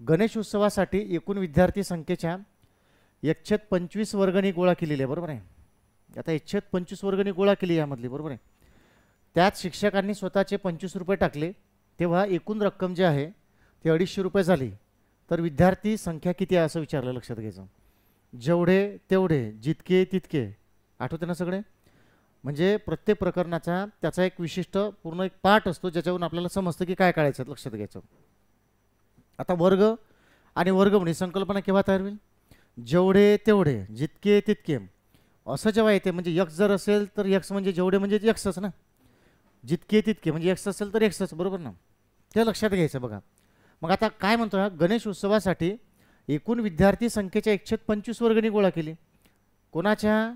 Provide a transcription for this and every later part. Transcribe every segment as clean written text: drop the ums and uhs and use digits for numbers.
गणेश उत्सवासाठी एकूण विद्यार्थी संख्येच्या 1/25 वर्गणी गोळा केलेली आहे, बरोबर आहे. आता 1/25 वर्गणी गोळा केली यामधली, बरोबर आहे. त्यात शिक्षकांनी स्वतःचे 25 रुपये टाकले, तेव्हा एकूण रक्कम जी आहे ती 250 रुपये झाली. तर विद्यार्थी संख्या किती आहे असं विचारलं, लक्षात घ्यायचं. जेवढे तेवढे, जितके तितके, आठवते ना सगळे. म्हणजे प्रत्येक प्रकरणाचा त्याचा एक विशिष्ट पूर्ण एक पाठ असतो ज्याच्यावरून आपल्याला समजतं की काय काढायचं, लक्षात घ्यायचं. आता वर्ग आणि वर्गमूळ ही संकल्पना केव्हा तयार होईल? जेवढे तेवढे, जितके तितके असं जेव्हा येते, म्हणजे यक्स जर असेल तर यक्स म्हणजे जेवढे म्हणजे यक्सच ना, जितके तितके म्हणजे एक्स असेल तर एक्सच, बरोबर ना. ते लक्षात घ्यायचं बघा. मग आता काय म्हणतो, गणेश उत्सवासाठी एकूण विद्यार्थी संख्येच्या 1/25 वर्गणी गोळा केली. कोणाच्या?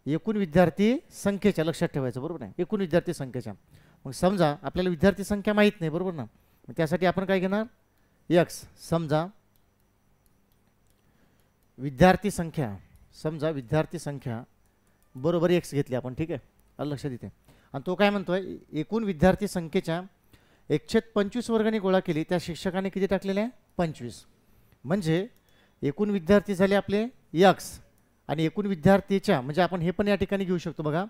एकूण विद्यार्थी संख्येच्या, लक्षात ठेवायचं, बरोबर आहे. एकूण विद्यार्थी संख्येच्या. मग समजा आपल्याला विद्यार्थी संख्या माहीत नाही, बरोबर ना. मग त्यासाठी आपण काय घेणार? एक्स. समजा विद्यार्थी संख्या बरोबर एक्स घेतली आपण, ठीक आहे, लक्षात येते. आणि तो काय म्हणतोय, एकूण विद्यार्थी संख्येच्या 1/25 वर्गाने गोळा केली, त्या शिक्षकाने किती टाकलेले आहे? 25. म्हणजे एकूण विद्यार्थी झाले आपले एक्स आणि एकूण विद्यार्थीच्या, म्हणजे आपण हे पण या ठिकाणी घेऊ शकतो बघा,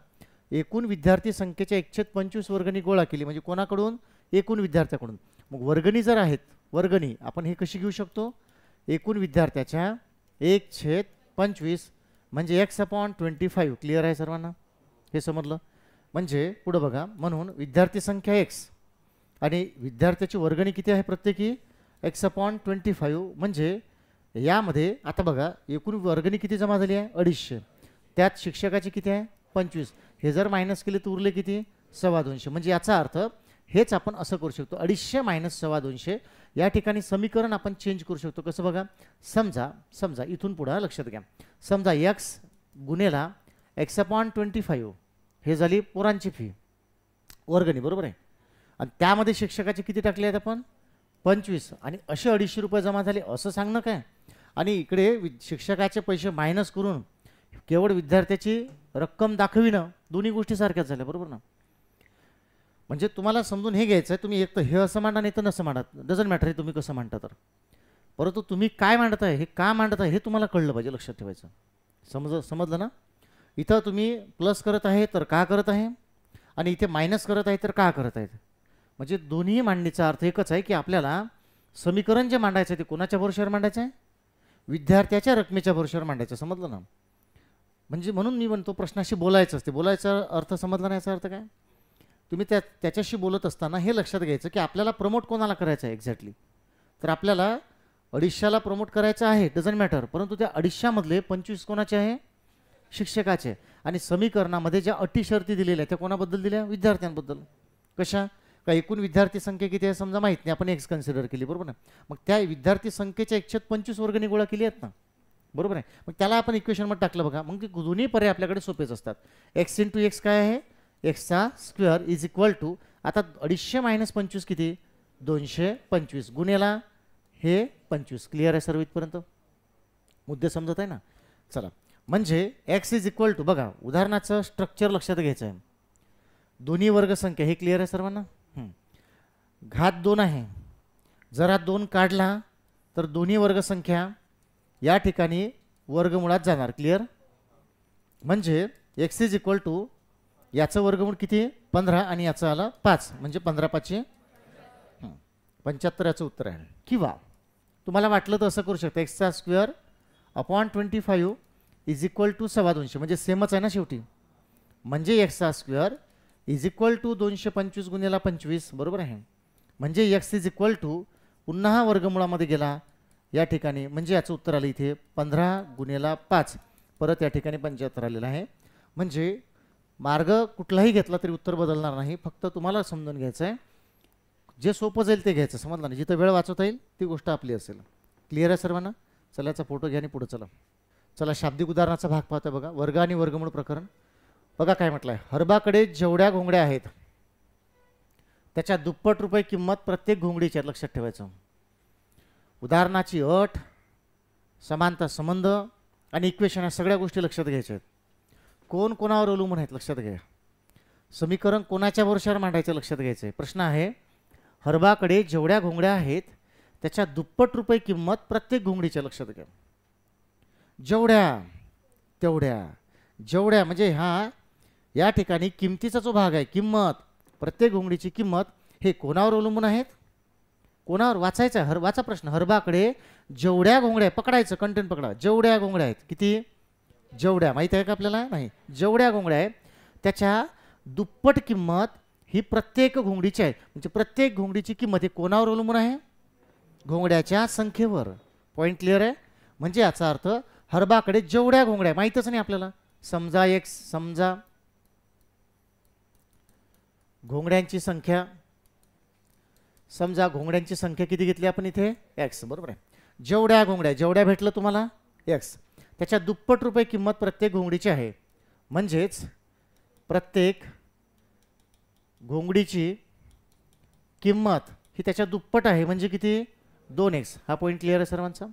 एकूण विद्यार्थी संख्येच्या 1/25 वर्गणी गोळा केली, म्हणजे कोणाकडून? एकूण विद्यार्थ्याकडून. मग वर्गणी जर आहेत, वर्गणी आपण हे कशी घेऊ शकतो? एकूण विद्यार्थ्याच्या 1/25 म्हणजे x/25. क्लिअर आहे सर्वांना? हे समजलं? म्हणजे पुढे बघा, म्हणून विद्यार्थी संख्या एक्स आणि विद्यार्थ्याची वर्गणी किती आहे प्रत्येकी? x/25. म्हणजे यामध्ये आता बघा, एकूण वर्गणी किती जमा झाली आहे? 250. त्यात शिक्षकाची किती आहे? 25. हे जर मायनस केले तर उरले किती? 250. म्हणजे याचा अर्थ हेच आपण असं करू शकतो, 250 - 250. या ठिकाणी समीकरण आपण चेंज करू शकतो. कसं बघा, समजा इथून पुढे लक्षात घ्या, समजा एक्स गुणेला x/25 हे झाली पोरांची फी, वर्गणी, बरोबर आहे. आणि त्यामध्ये शिक्षकाचे किती टाकले आहेत आपण? 25. आणि असे 250 रुपये जमा झाले असं सांगणं काय? आणि इकडे शिक्षकाचे पैसे मायनस करून केवळ विद्यार्थ्याची रक्कम दाखविणं, दोन्ही गोष्टी सारख्याच झाल्या, बरोबर ना. म्हणजे तुम्हाला समजून हे घ्यायचं आहे, तुम्ही एक तर हे असं मांडा नाही तर नसं मांडा, डझंट मॅटर आहे तुम्ही कसं मांडता तर, परंतु तुम्ही काय मांडत आहे, हे का मांडत आहे हे तुम्हाला कळलं पाहिजे, लक्षात ठेवायचं. समजलं ना? इथं तुम्ही प्लस करत आहे तर का करत आहे, आणि इथे मायनस करत आहे तर का करत आहेत. म्हणजे दोन्ही मांडणीचा अर्थ एकच आहे की आपल्याला समीकरण जे मांडायचं आहे ते कोणाच्या भरोश्यावर मांडायचं आहे? विद्यार्थ्याच्या रकमेच्या भरोश्यावर मांडायचं. समजलं ना? म्हणजे म्हणून मी म्हणतो प्रश्नाशी बोलायचं असते. बोलायचा अर्थ समजला नाही, याचा अर्थ काय? तुम्ही त्याच्याशी बोलत असताना हे लक्षात घ्यायचं की आपल्याला प्रमोट कोणाला करायचं आहे एक्झॅक्टली. तर आपल्याला 250ला प्रमोट करायचं आहे, डझंट मॅटर, परंतु त्या 250मधले 25 कोणाचे आहे? शिक्षकाचे. आणि समीकरणामध्ये ज्या अटी शर्ती दिलेल्या त्या कोणाबद्दल दिल्या? विद्यार्थ्यांबद्दल. कशा? का एकूण विद्यार्थी संख्या किती आहे समजा माहीत नाही, आपण एक्स कन्सिडर केली, बरोबर ना. मग त्या विद्यार्थी संख्येच्या 1/25 वर्गणी गोळा केली आहेत ना, बरोबर आहे. मग त्याला आपण इक्वेशनमध्ये टाकलं बघा, मग ते दोन्ही पर्याय आपल्याकडे सोपेच असतात. x × x काय आहे? x² इज इक्वल टू, आता 250 - 25 किती? 225 गुणेला हे 25. क्लिअर आहे सर्व इथपर्यंत? मुद्दे समजत आहे ना? चला, म्हणजे x इज इक्वल टू, बघा उदाहरणाचं स्ट्रक्चर लक्षात घ्यायचं आहे. दोन्ही वर्गसंख्या, हे क्लिअर आहे सर्वांना? घात 2 आहे, जरा 2 काढला तर दोन्ही वर्गसंख्या या ठिकाणी वर्गमुळात जाणार. क्लिअर? म्हणजे x इज इक्वल टू, याचं वर्गमूळ किती? 15 आणि याचं आलं 5, म्हणजे 15×5 = 75 याचं उत्तर आहे. किंवा तुम्हाला वाटलं तर असं करू शकता, x² इज इक्वल टू 225, म्हणजे सेमच आहे ना शेवटी. म्हणजे x² इज इक्वल टू 225 गुणिले 25, बरोबर आहे. म्हणजे x इज इक्वल टू, पुन्हा वर्गमुळामध्ये गेला या ठिकाणी, म्हणजे याचं उत्तर आलं इथे 15 गुणिले 5, परत या ठिकाणी 75 आलेलं आहे. म्हणजे मार्ग कुठलाही घेतला तरी उत्तर बदलणार नाही, फक्त तुम्हाला समजून घ्यायचं आहे, जे सोपं जाईल ते घ्यायचं. समजलं ना? जिथं वेळ वाचवता येईल ती गोष्ट आपली असेल. क्लिअर आहे सर्वांना? चला याचा फोटो घ्या आणि पुढे चला शाब्दिक उदाहरणाचा भाग पाहतोय बघा, वर्ग आणि वर्गमूळ प्रकरण. बघा काय म्हटलंय, हरबाकडे जेवढ्या घोंगड्या आहेत त्याच्या दुप्पट रुपये किंमत प्रत्येक घोंगडीची आहे, लक्षात ठेवायचं. उदाहरणाची अट, समानता संबंध आणि इक्वेशन, या सगळ्या गोष्टी लक्षात घ्यायच्या आहेत. कोण कोणावर अवलंबून आहेत लक्षात घ्या. समीकरण कोणाच्या भरोश्यावर मांडायचं लक्षात घ्यायचं आहे. प्रश्न आहे, हरबाकडे जेवढ्या घोंगड्या आहेत त्याच्या दुप्पट रुपये किंमत प्रत्येक घोंगडीच्या, लक्षात घ्या. जेवढ्या तेवढ्या जेवढ्या म्हणजे हा या ठिकाणी किमतीचा जो भाग आहे, किंमत, प्रत्येक घोंगडीची किंमत, हे कोणावर अवलंबून आहेत? कोणावर? वाचायचं, वाचा प्रश्न. हरबाकडे जेवढ्या घोंगड्या, पकडायचं, कंटेंट पकडा. जेवढ्या घोंगड्या आहेत, किती? जेवढ्या. माहिती आहे का आपल्याला? नाही. जेवढ्या घोंगड्या आहेत त्याच्या दुप्पट किंमत ही प्रत्येक घोंगडीची आहे. म्हणजे प्रत्येक घोंगडीची किंमत ही कोणावर अवलंबून आहे? घोंगड्याच्या संख्येवर. पॉईंट क्लिअर आहे? म्हणजे याचा अर्थ हरबाकडे जेवढ्या घोंगड्या, माहीतच नाही आपल्याला, समजा x, समजा घोंगड्यांची संख्या, समजा घोंगड्यांची संख्या किती घेतली आपण इथे? x, बरोबर आहे. जेवढ्या घोंगड्या, जेवढ्या भेटलं तुम्हाला x, त्याच्या दुप्पट रुपये किंमत प्रत्येक घोंगडीची आहे. म्हणजेच प्रत्येक घोंगडीची किंमत ही त्याच्या दुप्पट आहे. म्हणजे किती? 2x. हा पॉईंट क्लिअर आहे सर्वांचा?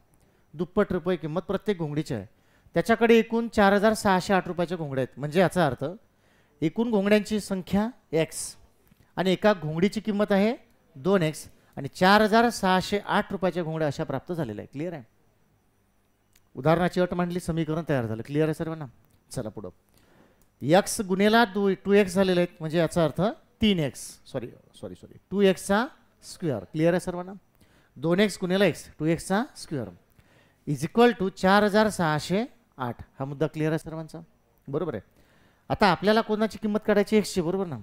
दुप्पट रुपये किंमत प्रत्येक घोंगडीची आहे. त्याच्याकडे एकूण 4608 रुपयाच्या घोंगड्या आहेत. म्हणजे याचा अर्थ एकूण घोंगड्यांची संख्या x आणि एका घोंगडीची किंमत आहे 2x आणि 4608 रुपयाच्या घोंगड्या अशा प्राप्त झालेल्या आहे. क्लिअर आहे? उदाहरणाची अट मांडली, समीकरण तयार झालं. क्लिअर आहे सर्वांना? चला पुढं. x गुणेला 2x झालेले आहेत. म्हणजे याचा अर्थ 3x, सॉरी 2x चा स्क्वेअर. क्लिअर आहे सर्वांना? 2x गुणेला x, 2x चा स्क्वेअर इज इक्वल टू 4608. हा मुद्दा क्लिअर आहे सर्वांचा? बरोबर आहे. आता आपल्याला कोणाची किंमत काढायची? x ची, बरोबर ना?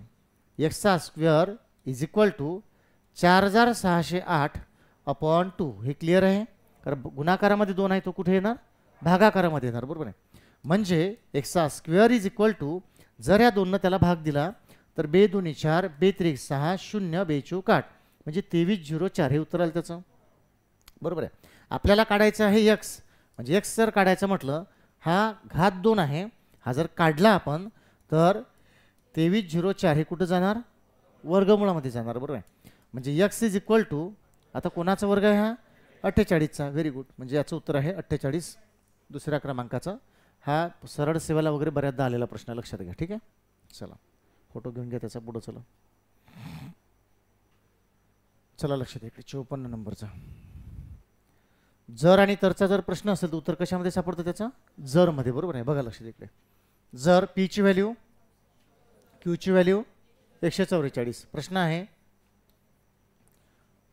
x चा square is equal to 4608 upon 2. हे क्लिअर आहे? कारण गुणाकारामध्ये 2 आहे, तो कुठे येणार? भागाकारामध्ये येणार, बरोबर आहे. म्हणजे x चा स्क्वेअर इज इक्वल टू, जर या 2 त्याला भाग दिला तर 2 2 4, 2 3 6, 0 2 4 8, म्हणजे 2304 हे उत्तर आलं त्याचं. बरोबर आहे. आपल्याला काढायचं आहे x. म्हणजे x जर काढायचं म्हटलं, हा घात 2 आहे, हा जर काढला आपण तर 2304 हे कुठं जाणार? वर्गमुळामध्ये जाणार, बरोबर आहे. म्हणजे x इज इक्वल टू, आता कोणाचा वर्ग आहे हा? 48चा. Very good. म्हणजे याचं उत्तर आहे 48, दुसऱ्या क्रमांकाचा. हा सरळ सेवाला वगैरे बऱ्याचदा आलेला प्रश्न, लक्षात घ्या. ठीक आहे? चला फोटो घेऊन घ्या त्याचा. पुढं चला, चला लक्षात घ्या. 54 नंबरचा जर आणि तरचा जर प्रश्न असेल तर उत्तर कशामध्ये सापडतं? त्याचा जर मध्ये, बरोबर आहे. बघा लक्षात इकडे. जर p ची व्हॅल्यू, q ची व्हॅल्यू 144. प्रश्न आहे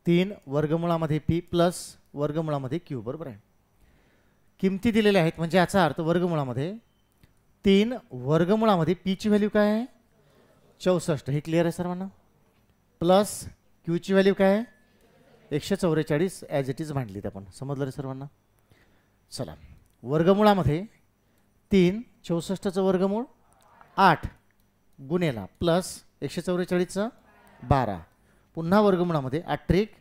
3 वर्गमुळामध्ये p प्लस वर्गमुळामध्ये q, बरोबर आहे. किमती दिलेल्या आहेत. म्हणजे याचा अर्थ वर्गमुळामध्ये 3 वर्गमुळामध्ये p ची व्हॅल्यू काय आहे? 64. हे क्लिअर आहे सर्वांना? प्लस q ची व्हॅल्यू काय आहे? 144 ॲज इट इज मांडलीत आपण. समजलं रे सर्वांना? चला, वर्गमुळामध्ये 3, 64चं वर्गमूळ 8 गुणेला प्लस 144चं 12, पुन्हा वर्गमुळामध्ये 8 त्रिक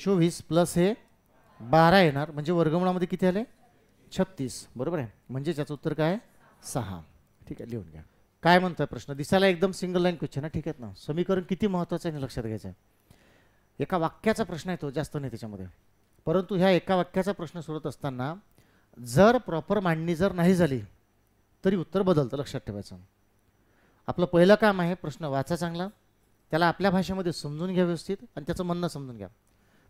24 प्लस हे 12 येणार. म्हणजे वर्गमुळामध्ये किती आले? 36, बरोबर आहे. म्हणजे त्याचं उत्तर काय? 6. ठीक आहे, लिहून घ्या. काय म्हणतोय प्रश्न? दिसायला एकदम सिंगल लाईन क्वेश्चन आहे. ठीक आहे ना? समीकरण किती महत्त्वाचं आहे लक्षात घ्यायचं आहे. एका वाक्याचा प्रश्न आहे तो, जास्त नाही त्याच्यामध्ये. परंतु ह्या एका वाक्याचा प्रश्न सोडत असताना जर प्रॉपर मांडणी जर नाही झाली तरी उत्तर बदलतं, लक्षात ठेवायचं. आपलं पहिलं काम आहे प्रश्न वाचा चांगला, त्याला आपल्या भाषेमध्ये समजून घ्या व्यवस्थित आणि त्याचं म्हणणं समजून घ्या.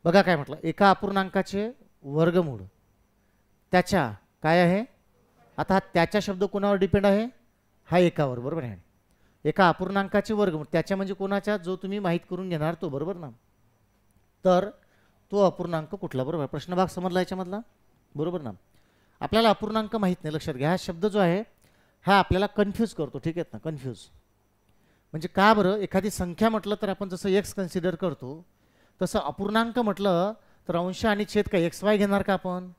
बघा काय म्हटलं, एका अपूर्णांकाचे वर्गमूळ त्याच्या काय आहे? आता हा त्याच्या शब्द कोणावर डिपेंड आहे? हा एकावर, बरोबर आहे. एका अपूर्णांकाचे वर्गमूळ त्याच्या म्हणजे कोणाच्या? जो तुम्ही माहीत करून घेणार तो, बरोबर ना? तर तो अपूर्णांक कुठला? बरोबर. प्रश्न भाग समजला याच्यामधला, बरोबर ना? आपल्याला अपूर्णांक माहीत नाही, लक्षात घ्या. हा शब्द जो आहे हा आपल्याला कन्फ्यूज करतो. ठीक आहे ना? कन्फ्यूज म्हणजे का बरं? एखादी संख्या म्हटलं तर आपण जसं x कन्सिडर करतो तसं अपूर्णांक म्हटलं तर अंश आणि छेद काय xy घेणार का आपण?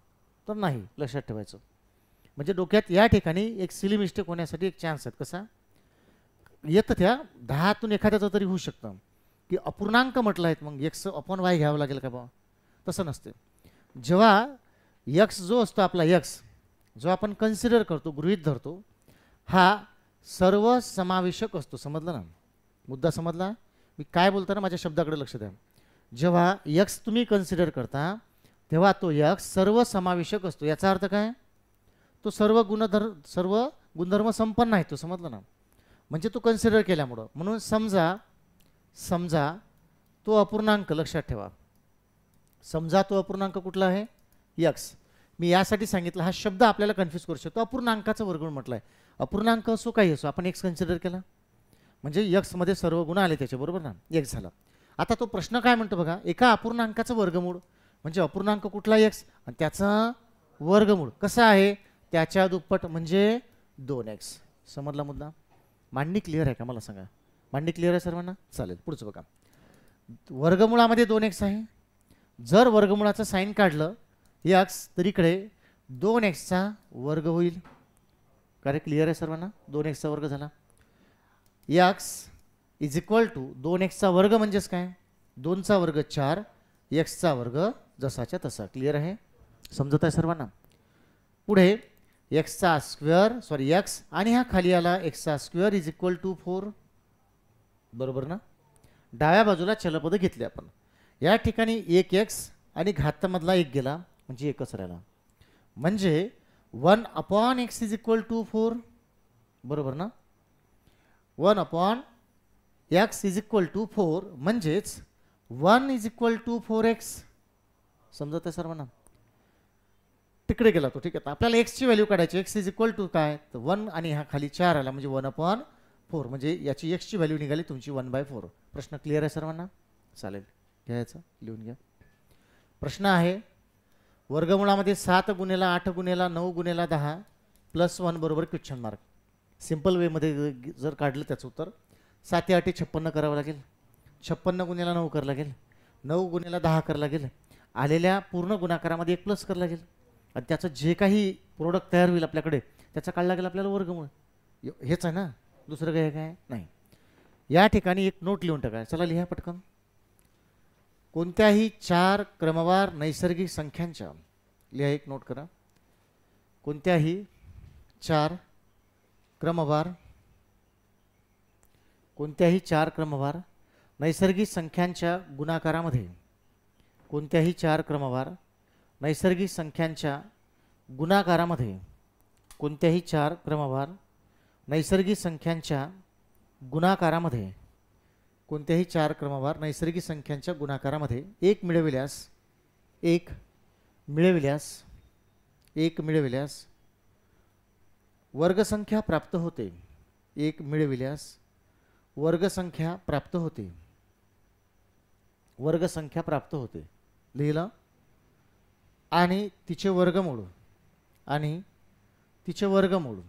तर नाही, लक्षात ठेवायचं. म्हणजे डोक्यात या ठिकाणी एक सिली मिस्टेक होण्यासाठी एक चान्स आहे. कसा येतं? त्या 10तून एखाद्याचं तरी होऊ शकतं की अपूर्णांक म्हटलं आहेत मग x अपॉन y घ्यावं लागेल का बा? तसं नसते. जेव्हा x जो असतो आपला x जो आपण कन्सिडर करतो, गृहीत धरतो, हा सर्व समावेशक असतो. समजलं ना? मुद्दा समजला? मी काय बोलताना माझ्या शब्दाकडे लक्ष द्या. जेव्हा x तुम्ही कन्सिडर करता तेव्हा तो x सर्व समावेशक असतो. याचा अर्थ काय? तो सर्व गुणधर्म संपन्न आहे तो. समजलं ना? म्हणजे तो कन्सिडर केल्यामुळं. म्हणून समजा तो अपूर्णांक, लक्षात ठेवा, समजा तो अपूर्णांक कुठला आहे यक्स. मी यासाठी सांगितलं हा शब्द आपल्याला कन्फ्यूज करू शकतो. अपूर्णांकाचं वर्गमूळ म्हटलं आहे. अपूर्णांक असो काही असो आपण एक्स कन्सिडर केला म्हणजे यक्समध्ये सर्व गुण आले त्याचे, बरोबर ना, एक्स झाला. आता तो प्रश्न काय म्हणतो बघा, एका अपूर्णांकाचं वर्गमूळ म्हणजे अपूर्णांक कुठला एक्स आणि त्याचा वर्गमूळ कसा आहे त्याच्या दुप्पट म्हणजे 2x. समजला मुद्दा? मांडणी क्लिअर आहे का मला सांगा? मांडणी क्लिअर आहे सर्वांना? चालेल. पुढचं बघा, वर्गमुळामध्ये 2x आहे. जर वर्गमुळाचं साइन काढलं x तर इकडे 2x चा वर्ग होईल. काय क्लिअर आहे सर्वांना? 2x चा वर्ग झाला. x is equal to 2x चा वर्ग म्हणजेच काय 2 चा वर्ग 4 x चा वर्ग जसाच्या तसा. क्लिअर आहे? समजत आहे सर्वांना? पुढे x चा स्क्वेअर सॉरी x आणि हा खाली आला x चा स्क्वेअर इज इक्वल टू 4. बरोबर ना? डाव्या बाजूला चलपद घेतले आपण. या ठिकाणी 1x आणि घातामधला 1 गेला म्हणजे एकच राहिला. म्हणजे 1/x इज इक्वल टू 4. बरोबर ना? 1/x इज इक्वल टू 4 म्हणजेच 1 इज इक्वल टू 4x. समजत आहे सर्वांना? तिकडे गेला तो. ठीक आहे, आपल्याला x ची व्हॅल्यू काढायची. x इज इक्वल टू काय तर 1 आणि हा खाली 4 आला म्हणजे 1/4 म्हणजे याची x ची व्हॅल्यू निघाली तुमची 1/4. प्रश्न क्लिअर आहे सर्वांना? चालेल, घ्यायचं लिहून घ्या. प्रश्न आहे वर्गमुळामध्ये 7 गुणेला 8 गुणेला 9 गुणेला 10 प्लस 1 बरोबर क्वेश्चन मार्क. सिंपल वेमध्ये जर काढलं त्याचं उत्तर 7 8 56 करावं लागेल. 56 गुणेला 9 करावं लागेल. 9 गुणेला 10 करावं लागेल. आलेल्या पूर्ण गुणाकारामध्ये 1 प्लस करावं लागेल आणि त्याचं जे काही प्रोडक्ट तयार होईल आपल्याकडे त्याचा काढला लागेल आपल्याला वर्गमूळ. हेच आहे ना, दुसरं काही काय नाही. या ठिकाणी एक नोट लिहून टाका. चला लिहा पटकन. कोणत्याही 4 क्रमवार नैसर्गिक संख्यांच्या, लिहा एक नोट करा, कोणत्याही 4 क्रमवार नैसर्गिक संख्यांच्या गुणाकारामध्ये, कोणत्याही 4 क्रमवार नैसर्गिक संख्यांच्या गुणाकारामध्ये, कोणत्याही 4 क्रमवार नैसर्गिक संख्यांच्या गुणाकारामध्ये, कोणत्याही 4 क्रमवार नैसर्गिक संख्यांच्या गुणाकारामध्ये 1 मिळविल्यास वर्गसंख्या प्राप्त होते. 1 मिळविल्यास वर्गसंख्या प्राप्त होते. वर्गसंख्या प्राप्त होते लिहिलं. आणि तिचे वर्गमूळ आणि तिचे वर्गमूळ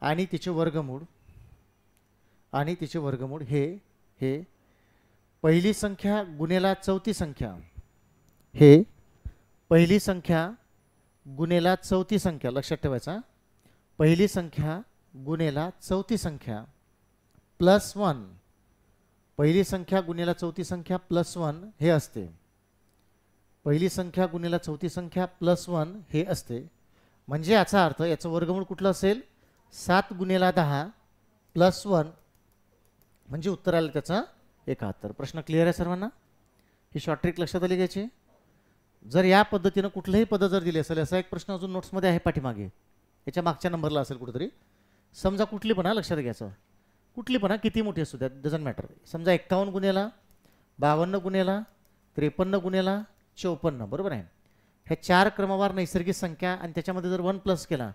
आणि तिचे वर्गमूळ आणि तिचे वर्गमूळ हे पहिली संख्या गुणेला चौथी संख्या, हे पहिली संख्या गुणेला चौथी संख्या लक्षात ठेवायचा. पहिली संख्या गुणेला चौथी संख्या प्लस 1, पहिली संख्या गुणेला चौथी संख्या प्लस 1 हे असते. पहिली संख्या गुणेला चौथी संख्या प्लस 1 हे असते. म्हणजे याचा अर्थ याचं वर्गमूळ कुठलं असेल 7 गुणेला 10 प्लस 1 म्हणजे उत्तर आलं त्याचा 71. प्रश्न क्लिअर आहे सर्वांना? ही शॉर्ट ट्रिक लक्षात आली घ्यायची. जर या पद्धतीनं कुठलंही पद जर दिले असेल, असा एक प्रश्न अजून नोट्समध्ये आहे पाठीमागे, याच्या मागच्या नंबरला असेल कुठेतरी. समजा कुठली पण लक्षात घ्यायचं, कुठली पण किती मोठी असू द्या डझंट मॅटर. समजा 51 गुणेला 52 गुणेला 53 गुणेला 54. बरोबर आहे. ह्या 4 क्रमवार नैसर्गिक संख्या आणि त्याच्यामध्ये जर 1 प्लस केला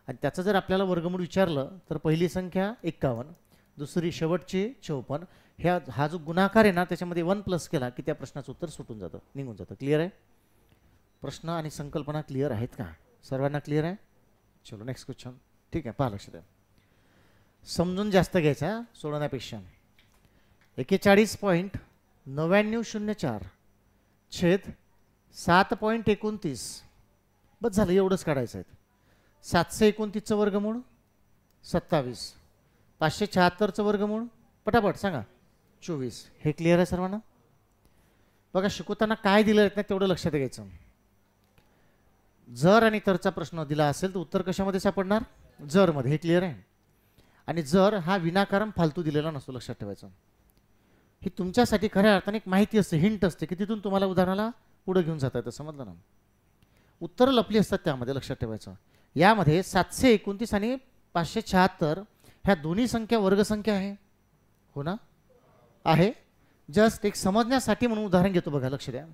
आणि त्याचं जर आपल्याला वर्गमूळ विचारलं तर पहिली संख्या 51, दुसरी शेवटची 54. हा जो गुणाकार आहे ना त्याच्यामध्ये 1 प्लस केला की त्या प्रश्नाचं उत्तर सुटून जातं, निघून जातं. क्लिअर आहे? प्रश्न आणि संकल्पना क्लिअर आहेत का सर्वांना? क्लिअर आहे? चलो नेक्स्ट क्वेश्चन. ठीक आहे, पहा लक्षात द्या. समजून जास्त घ्यायचा सोडवण्यापेक्षा. 41.9904 छेद 7.29 बस झालं, एवढंच काढायचं आहे. 729चं वर्गमूळ 27, 576चं वर्गमूळ पटापट सांगा 24. हे क्लिअर आहे सर्वांना? बघा शिकवताना काय दिलं नाही तेवढं लक्षात घ्यायचं. जर आणि तरचा प्रश्न दिला असेल तर उत्तर कशामध्ये सापडणार? जर मध्ये. हे क्लिअर आहे? आणि जर हा विनाकारण फालतू दिलेला नसतो, लक्षात ठेवायचं. ही तुमच्यासाठी खऱ्या अर्थाने एक माहिती असते, हिंट असते की तिथून तुम्हाला उदाहरणाला पुढे घेऊन जाता येतं. समजलं ना? उत्तरं लपली असतात त्यामध्ये, लक्षात ठेवायचं. यामध्ये 729 आणि 576 ह्या दोन्ही संख्या वर्गसंख्या आहे. हो ना? आहे. जस्ट एक समजण्यासाठी म्हणून उदाहरण घेतो बघा, लक्ष द्या.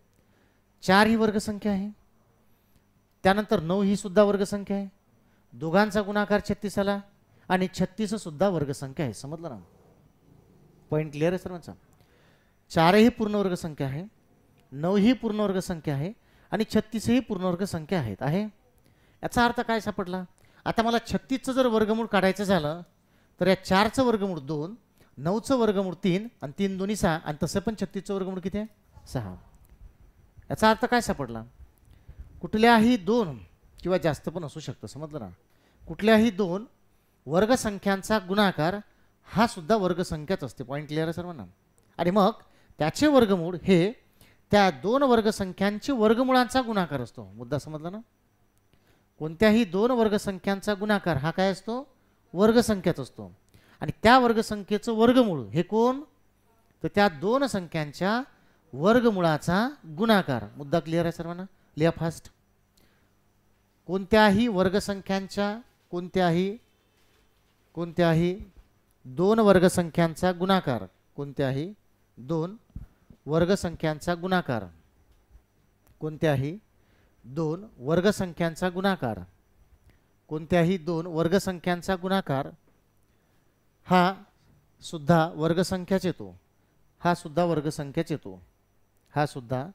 4 ही वर्गसंख्या आहे, त्यानंतर 9 ही सुद्धा वर्गसंख्या आहे, दोघांचा गुणाकार 36 आला आणि 36 सुद्धा वर्गसंख्या आहे. समजलं ना? पॉईंट क्लिअर आहे सर्वांचा? 4 ही पूर्ण वर्गसंख्या आहे, 9 ही पूर्ण वर्गसंख्या आहे आणि 36 ही पूर्ण वर्गसंख्या आहेत आहे. याचा अर्थ काय सापडला? आता मला 36चं जर वर्गमूळ काढायचं झालं तर या 4चं वर्गमूळ 2, 9चं वर्गमूळ 3 आणि 3 दोन्ही 6 आणि तसं पण 36चं वर्गमूळ किती आहे? 6. याचा अर्थ काय सापडला? कुठल्याही 2 किंवा जास्त पण असू शकतं. समजलं ना? कुठल्याही 2 वर्गसंख्यांचा गुणाकार हा सुद्धा वर्गसंख्याच असते. पॉईंट क्लिअर आहे सर्वांना? आणि मग त्याचे वर्गमूळ हे त्या 2 वर्गसंख्यांची वर्गमुळांचा गुणाकार असतो. मुद्दा समजला ना? कोणत्याही 2 वर्गसंख्यांचा गुणाकार हा काय असतो? वर्गसंख्याच असतो. आणि त्या वर्गसंख्येचं वर्गमूळ हे कोण? तर त्या 2 संख्यांच्या वर्गमुळाचा गुणाकार. मुद्दा क्लिअर आहे सर्वांना? लिहा फास्ट. कोणत्याही वर्गसंख्यांच्या कोणत्याही 2 वर्गसंख्यांचा गुणाकार, कोणत्याही 2 वर्गसंख्यांचा गुणाकार, कोणत्याही 2 वर्गसंख्यांचा गुणाकार, कोणत्याही 2 वर्गसंख्यांचा गुणाकार हा सुद्धा वर्गसंख्याच येतो. हा सुद्धा वर्गसंख्याच येतो. हा सुद्धा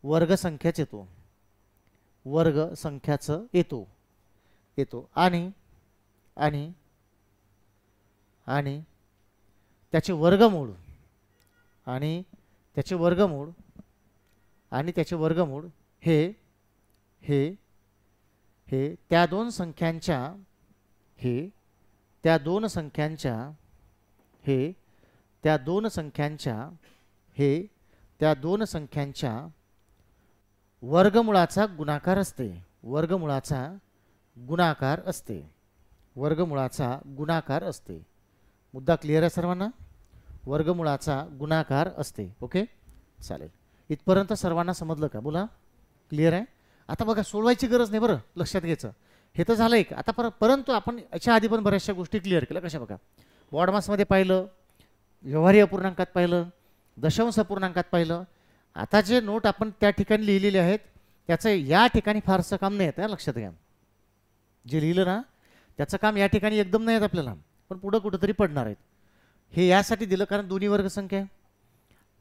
वर्गसंख्याच येतो. वर्गसंख्याचं येतो आणि त्याचे वर्गमूळ हे त्या दोन संख्यांच्या वर्गमुळाचा गुणाकार असते. वर्गमुळाचा गुणाकार असते. मुद्दा क्लिअर आहे सर्वांना? वर्गमुळाचा गुणाकार असते. ओके, चालेल. इथपर्यंत सर्वांना समजलं का? बोला. क्लिअर आहे? आता बघा, सोडवायची गरज नाही बरं, लक्षात घ्यायचं. हे तर झालं एक. आता परंतु आपण याच्या आधी पण बऱ्याचशा गोष्टी क्लिअर केल्या. कशा? बघा, बॉड मासमध्ये पाहिलं, व्यवहारी अपूर्णांकात पाहिलं, दशांश अपूर्णांकात पाहिलं. आता जे नोट आपण त्या ठिकाणी लिहिलेले आहेत त्याचं या ठिकाणी फारसं काम नाही येत. लक्षात घ्या, जे लिहिलं ना त्याचं काम या ठिकाणी एकदम नाही येत आपल्याला, पण पुढं कुठंतरी पडणार आहेत. हे यासाठी दिलं कारण दोन्ही वर्गसंख्या आहे,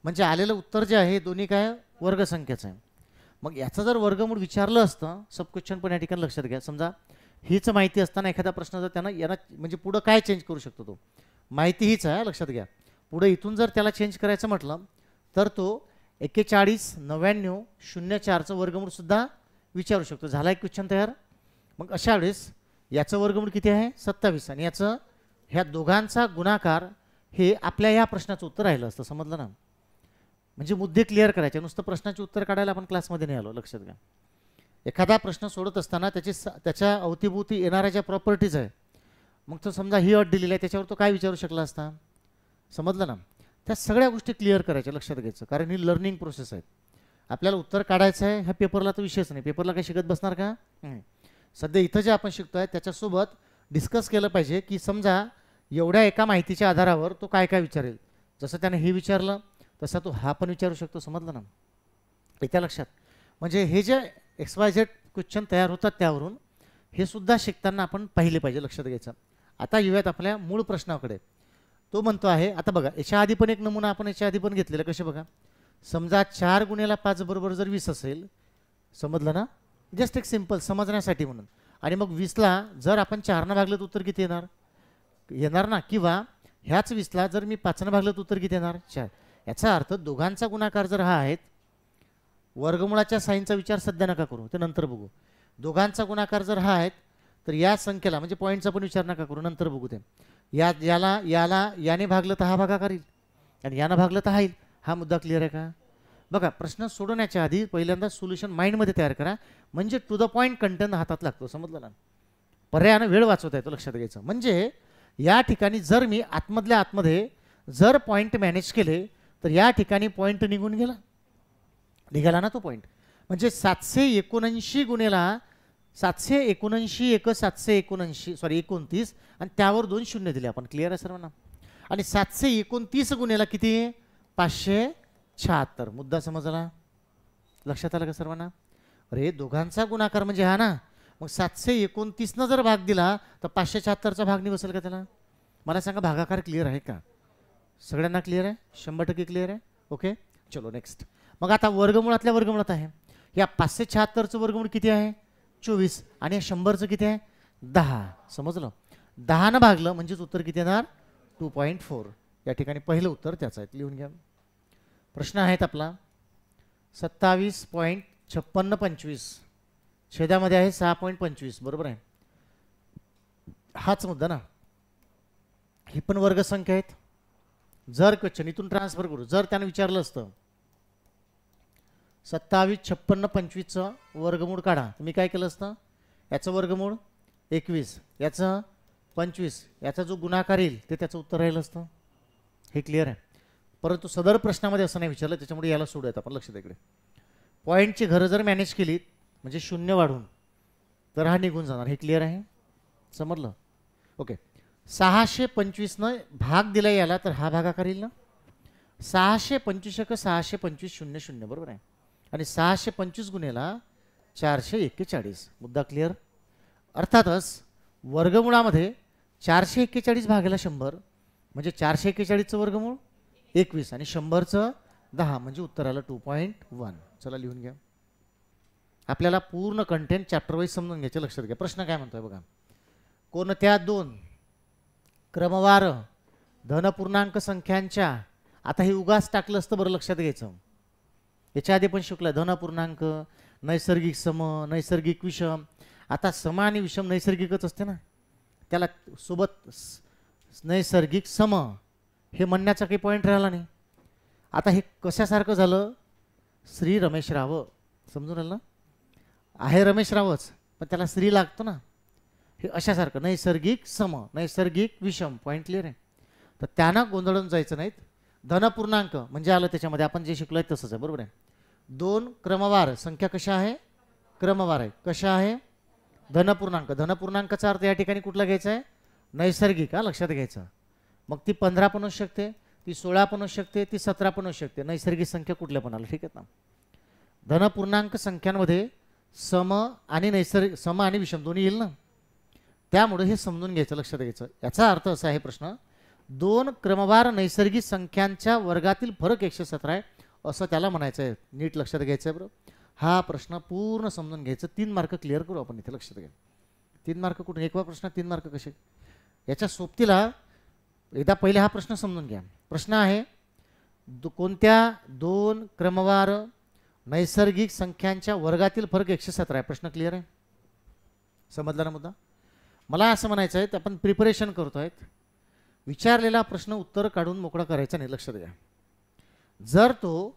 म्हणजे आलेलं उत्तर जे आहे दोन्ही काय वर्गसंख्याचं आहे. मग याचं जर वर्गमूळ विचारलं असतं, सब क्वेश्चन पण या ठिकाणी लक्षात घ्या. समजा हीच माहिती असताना एखादा प्रश्न जर त्यांना यांना म्हणजे पुढं काय चेंज करू शकतो, तो माहिती हीच आहे, लक्षात घ्या. पुढे इथून जर त्याला चेंज करायचं म्हटलं तर तो 41,99,04चं वर्गमूळ सुद्धा विचारू शकतो. झाला एक क्वेश्चन तयार. मग अशा वेळेस याचं वर्गमूळ किती आहे? 27 आणि याचं ह्या दोघांचा गुणाकार हे आपल्या या प्रश्नाचं उत्तर राहिलं असतं. समजलं ना? म्हणजे मुद्दे क्लिअर करायचे, नुसतं प्रश्नाचे उत्तर काढायला आपण क्लासमध्ये नाही आलो. लक्षात घ्या, एखादा प्रश्न सोडत असताना त्याच्या अवतीभोवती येणाऱ्या ज्या प्रॉपर्टीज आहे, मग तो समजा ही अट दिलेली आहे त्याच्यावर तो काय विचारू शकला असता. समजलं ना? त्या सगळ्या गोष्टी क्लिअर करायच्या. लक्षात घ्यायचं, कारण ही लर्निंग प्रोसेस आहे. आपल्याला उत्तर काढायचं आहे, ह्या पेपरला तर विषयच नाही. पेपरला काही शिकत बसणार का? सध्या इथं जे आपण शिकतोय त्याच्यासोबत डिस्कस केलं पाहिजे की समजा एवढ्या एका माहितीच्या आधारावर तो काय काय विचारेल. जसं त्याने हे विचारलं तसा तो हा पण विचारू शकतो. समजलं ना? त्या लक्षात, म्हणजे हे जे XYZ क्वेश्चन तयार होतात त्यावरून हे सुद्धा शिकताना आपण पाहिले पाहिजे. लक्षात घ्यायचं. आता येऊयात आपल्या मूळ प्रश्नाकडे. तो म्हणतो आहे, आता बघा याच्या आधी पण एक नमुना आपण याच्या आधी पण घेतलेला. कसे? बघा, समजा 4 × 5 बरोबर जर 20 असेल. समजलं ना? जस्ट एक सिंपल समजण्यासाठी म्हणून. आणि मग 20ला जर आपण 4ने भागलं तर उत्तर किती येणार ना? किंवा ह्याच 20ला जर मी 5ने भागलं तर उत्तर किती येणार? 4. याचा अर्थ दोघांचा गुणाकार जर हा आहे, वर्गमुळाच्या साईनचा विचार सध्या नका करू, ते नंतर बघू. दोघांचा गुणाकार जर हा आहे तर या संख्येला म्हणजे पॉईंटचा पण विचार नका करू, नंतर बघू ते. याने भागलं तर हा भागाकार येईल आणि यानं भागलं तर हा येईल. हा मुद्दा क्लिअर आहे का? बघा, प्रश्न सोडवण्याच्या आधी पहिल्यांदा सोल्युशन माइंडमध्ये तयार करा, म्हणजे टू द पॉईंट कंटेंट हातात लागतो. समजलं ना? पर्यायानं वेळ वाचवता येतो. लक्षात घ्यायचं. म्हणजे या ठिकाणी जर मी आतमधल्या आतमध्ये जर पॉईंट मॅनेज केले तर या ठिकाणी पॉईंट निघून निघाला ना तो पॉईंट. म्हणजे 779 गुणेला 29 आणि त्यावर 2 शून्य दिले आपण. क्लिअर आहे सर्वांना? आणि 729 गुणेला किती? 576. मुद्दा समजला? लक्षात आलं का सर्वांना? अरे दोघांचा गुणाकार म्हणजे हा ना, मग 729 जर भाग दिला तर 576चा भाग नाही बसेल का त्याला? मला सांगा भागाकार क्लिअर आहे का? सगळ्यांना क्लिअर आहे? 100% क्लिअर आहे? ओके, चलो नेक्स्ट. मग आता वर्गमुळातल्या वर्गमुळात आहे, या 576चं वर्गमूळ किती आहे? 24. आणि या 100चं किती आहे? 10. समजलं? 10 भागलं म्हणजेच उत्तर किती येणार? 2.4. या ठिकाणी पहिलं उत्तर त्याचं आहे, लिहून घ्या. प्रश्न आहेत आपला 27.5625, छेदामध्ये आहे 6.25. बरोबर आहे, हाच मुद्दा ना. ही पण वर्गसंख्या आहेत. जर क्वेश्चन इथून ट्रान्सफर करू, जर त्याने विचारलं असतं 27.5625चं वर्गमूळ काढा, मी काय केलं असतं? याचं वर्गमूळ 21, याचं 25, याचा जो गुणाकार येईल ते त्याचं उत्तर राहिलं असतं. हे क्लिअर आहे. परंतु सदर प्रश्नामध्ये असं नाही विचारलं, त्याच्यामुळे याला सोडूयात आपण. लक्षात इकडे पॉईंटची घरं जर मॅनेज केली म्हणजे शून्य वाढून, तर हा निघून जाणार. हे क्लिअर आहे? समजलं? ओके. 625 भाग दिला याला, तर हा भागाकार येईल ना. 625 625 0 0. बरोबर आहे. आणि 625 गुणेला 441. मुद्दा क्लिअर? अर्थातच वर्गमुळामध्ये 441 भागेला 100 म्हणजे 441चं वर्गमूळ 21 आणि 100चं 10 म्हणजे उत्तर आलं 2.1. चला लिहून घ्या. आपल्याला पूर्ण कंटेंट चॅप्टर वाईज समजून घ्यायचे. लक्षात घ्या. प्रश्न काय म्हणतोय बघा. कोणत्या दोन क्रमवार धनपूर्णांक संख्यांच्या, आता हे उगाच टाकलं असतं बरं, लक्षात घ्यायचं. याच्या आधी पण शिकलं धनपूर्णांक, नैसर्गिक सम, नैसर्गिक विषम. आता सम आणि विषम नैसर्गिकच असते ना, त्याला सोबत नैसर्गिक सम हे म्हणण्याचा काही पॉईंट राहिला नाही. आता हे कशासारखं झालं? श्री रमेश राव, समजून आलं ना? आहे रमेश रावच, पण त्याला श्री लागतो ना. हे अशासारखं नैसर्गिक सम, नैसर्गिक विषम. पॉईंट क्लिअर आहे? तर त्यांना गोंधळून जायचं नाहीत. धनपूर्णांक म्हणजे आलं त्याच्यामध्ये आपण जे शिकलोय तसंच आहे. बरोबर आहे. दोन क्रमवार संख्या कशा आहे? क्रमवार आहे. कशा आहे? धनपूर्णांक. धनपूर्णांकाचा अर्थ या ठिकाणी कुठला घ्यायचा आहे? नैसर्गिक. हा लक्षात घ्यायचं. मग ती 15 पण असू शकते, ती 16 पण असू शकते, ती 17 पण असू शकते. नैसर्गिक संख्या कुठल्या पण आलं. ठीक आहे ना. धनपूर्णांक संख्यांमध्ये सम आणि नैसर्गिक, सम आणि विषम दोन्ही येईल ना, त्यामुळे हे समजून घ्यायचं. लक्षात घ्यायचं. याचा अर्थ असा आहे प्रश्न, दोन क्रमवार नैसर्गिक संख्यांच्या वर्गातील फरक 117 आहे असं त्याला म्हणायचं आहे. नीट लक्षात घ्यायचं आहे बरोबर. हा प्रश्न पूर्ण समजून घ्यायचं. 3 मार्क क्लिअर करू आपण इथे. लक्षात घ्या. 3 मार्क कुठून? एकवा प्रश्न 3 मार्क कसे? याच्या सोबतीला एकदा पहिले हा प्रश्न समजून घ्या. प्रश्न आहे कोणत्या दोन क्रमवार नैसर्गिक संख्यांच्या वर्गातील फरक 117 आहे. प्रश्न क्लिअर आहे? समजला ना मुद्दा? मला असं म्हणायचं आहे, आपण प्रिपरेशन करतोय, विचारलेला प्रश्न उत्तर काढून मोकळा करायचा नाही. लक्षात घ्या. जर तो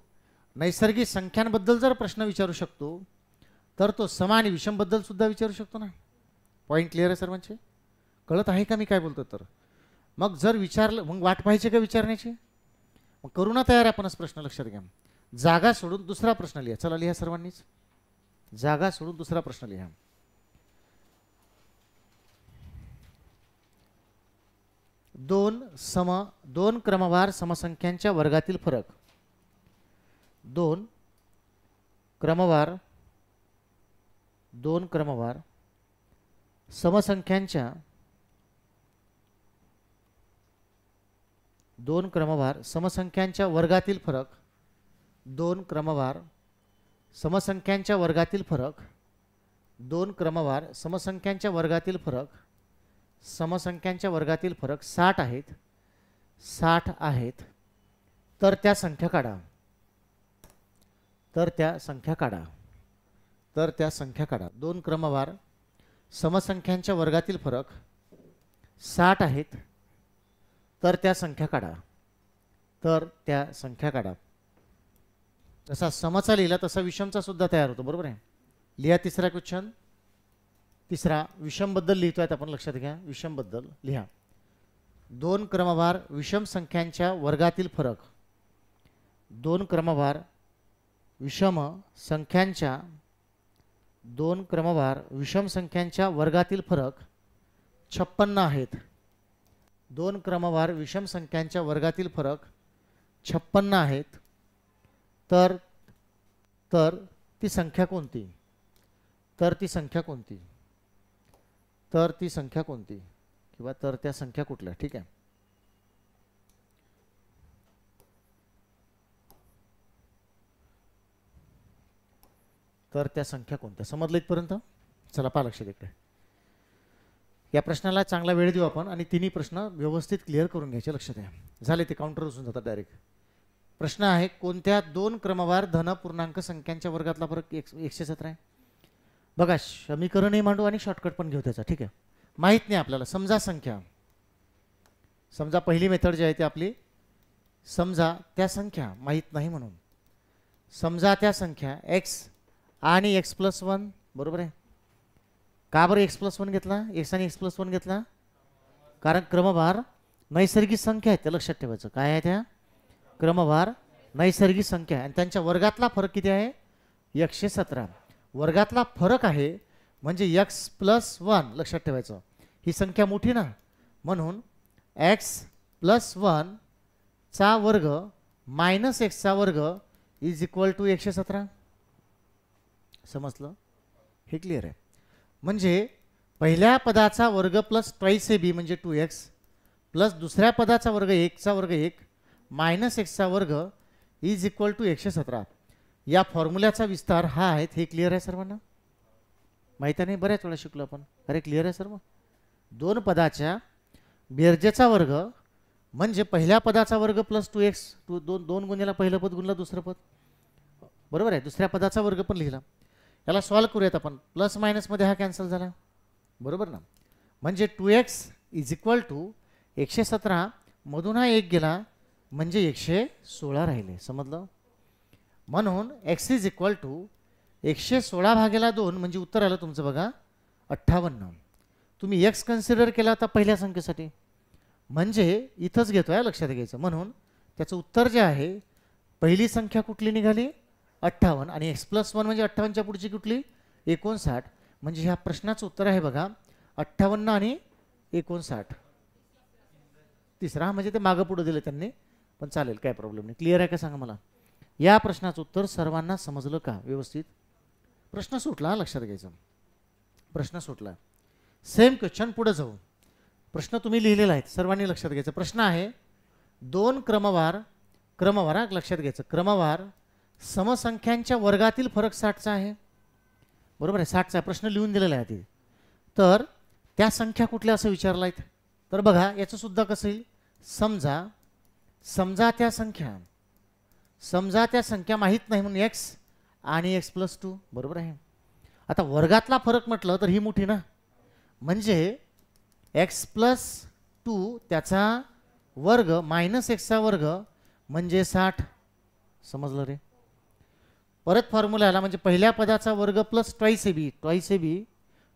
नैसर्गिक संख्यांबद्दल जर प्रश्न विचारू शकतो, तर तो सम आणि विषमबद्दल सुद्धा विचारू शकतो ना. पॉईंट क्लिअर आहे सर्वांचे? कळत आहे का मी काय बोलतो? तर मग जर विचारलं, मग वाट पाहिजे का विचारण्याची? मग करू ना तयार आपणच प्रश्न. लक्षात घ्या. जागा सोडून दुसरा प्रश्न लिहा. चला लिहा सर्वांनीच. जागा सोडून दुसरा प्रश्न लिहा. दोन क्रमवार समसंख्यांच्या वर्गातील फरक. दोन क्रमवार समसंख्यांच्या वर्गातील फरक. दोन क्रमवार समसंख्यांच्या वर्गातील फरक. दोन क्रमवार समसंख्यांच्या वर्गातील फरक. समसंख्यांच्या वर्गातील फरक 60 आहेत. 60 आहेत. तर त्या संख्या काढा. तर त्या संख्या काढा. तर त्या संख्या काढा. दोन क्रमवार समसंख्यांच्या वर्गातील फरक 60 आहेत. तर त्या संख्या काढा. तर त्या संख्या काढा. जसा समचा लिहिला तसा विषमचा सुद्धा तयार होतो. बरोबर आहे? लिहा तिसरा क्वेश्चन. तिसरा विषम बद्दल लिहितोय आपण. लक्षात घ्या. विषम बद्दल लिहा. दोन क्रमवार विषम संख्यांच्या वर्गातील फरक. दोन क्रमवार विषम संख्यांच्या दोन क्रमवार विषम संख्यांच्या वर्गातील फरक 56 आहेत. दोन क्रमवार विषम संख्यांच्या वर्गातील फरक 56 आहेत. तर ती संख्या कोणती, तर ती संख्या कोणती, तर ती संख्या कोणती किंवा तर त्या संख्या कुठल्या, ठीक आहे. तर त्या संख्या कोणत्या, समजलं इथपर्यंत. चला पहा लक्षात इकडे. या प्रश्नाला चांगला वेळ देऊ आपण आणि तिन्ही प्रश्न व्यवस्थित क्लिअर करून घ्यायचे, लक्षात द्या. झाले ते काउंटर उचलून जातात डायरेक्ट. प्रश्न आहे कोणत्या दोन क्रमवार धन पूर्णांक संख्यांच्या वर्गातला फरक 117 आहे. बघा समीकरणही मांडू आणि शॉर्टकट पण घेऊ त्याचा, ठीक आहे. माहीत नाही आपल्याला, समजा संख्या, समजा पहिली मेथड जी आहे ती आपली, समजा त्या संख्या माहीत नाही म्हणून समजा त्या संख्या x आणि x+1, बरोबर आहे. का बरं x+1 घेतला, x आणि x+1 घेतला, कारण क्रमवार नैसर्गिक संख्या आहेत, त्या लक्षात ठेवायचं. काय आहे त्या, क्रमवार नैसर्गिक संख्या, आणि त्यांच्या वर्गातला फरक किती आहे, 117. वर्गातला फरक आहे म्हणजे x+1, लक्षात ठेवायचं. ही संख्या मोठी ना, म्हणून x+1 चा वर्ग मायनस x चा वर्ग इज इक्वल टू 117. समजलं, हे क्लिअर आहे. म्हणजे पहिल्या पदाचा वर्ग प्लस ट्वाइस AB म्हणजे 2x प्लस दुसऱ्या पदाचा वर्ग 1 चा वर्ग 1 मायनस x चा वर्ग इज इक्वल टू 117. या फॉर्म्युल्याचा विस्तार हा आहे. हे क्लिअर आहे सर्वांना, माहिती नाही, बऱ्याच वेळा शिकलो आपण. अरे क्लिअर आहे सर्व. दोन पदाच्या बेरजेचा वर्ग म्हणजे पहिल्या पदाचा वर्ग प्लस 2x, दोन गुणिला पहिलं पद गुणला दुसरं पद, बरोबर आहे. दुसऱ्या पदाचा वर्ग पण लिहिला. याला सॉल्व करूयात आपण. प्लस मायनस मध्ये हा कॅन्सल झाला, बरोबर ना. म्हणजे 2x इज इक्वल टू 117 मधून हा 1 गेला म्हणजे 116 राहिले. समजलं. म्हणून x इज इक्वल टू 116 भागेला 2 म्हणजे उत्तर आलं तुमचं बघा 58. तुम्ही x कन्सिडर केला आता पहिल्या संख्येसाठी, म्हणजे इथंच घेतोय, लक्षात घ्यायचं. म्हणून त्याचं उत्तर जे आहे, पहिली संख्या कुठली निघाली 58 आणि x+1 म्हणजे 58 च्या पुढची कुठली 59. म्हणजे ह्या प्रश्नाचं उत्तर आहे बघा 58 आणि 59. तिसरा म्हणजे ते मागं पुढे दिले त्यांनी, पण चालेल, काय प्रॉब्लेम नाही. क्लिअर आहे का सांगा मला. या प्रश्नाचं उत्तर सर्वांना समजलं का व्यवस्थित. प्रश्न सुटला, लक्षात घ्यायचं. प्रश्न सुटला. सेम क्वेश्चन पुढे जाऊ. प्रश्न तुम्ही लिहिलेला आहे, सर्वांनी लक्षात घ्यायचं. प्रश्न आहे दोन क्रमवार लक्षात घ्यायचं, क्रमवार समसंख्यांच्या वर्गातील फरक 60चा आहे, बरोबर आहे. 60चा प्रश्न लिहून दिलेला आहे आधी. तर त्या संख्या कुठल्या असं विचारलं आहे. तर बघा याचं सुद्धा कसं येईल. समजा त्या संख्या माहीत नाही म्हणून x आणि x+2, बरोबर आहे. आता वर्गातला फरक म्हटलं तर ही मोठी ना, म्हणजे x+2 त्याचा वर्ग मायनस x चा वर्ग म्हणजे 60. समजलं रे. परत फॉर्म्युला आला, म्हणजे पहिल्या पदाचा वर्ग प्लस ट्वाइस AB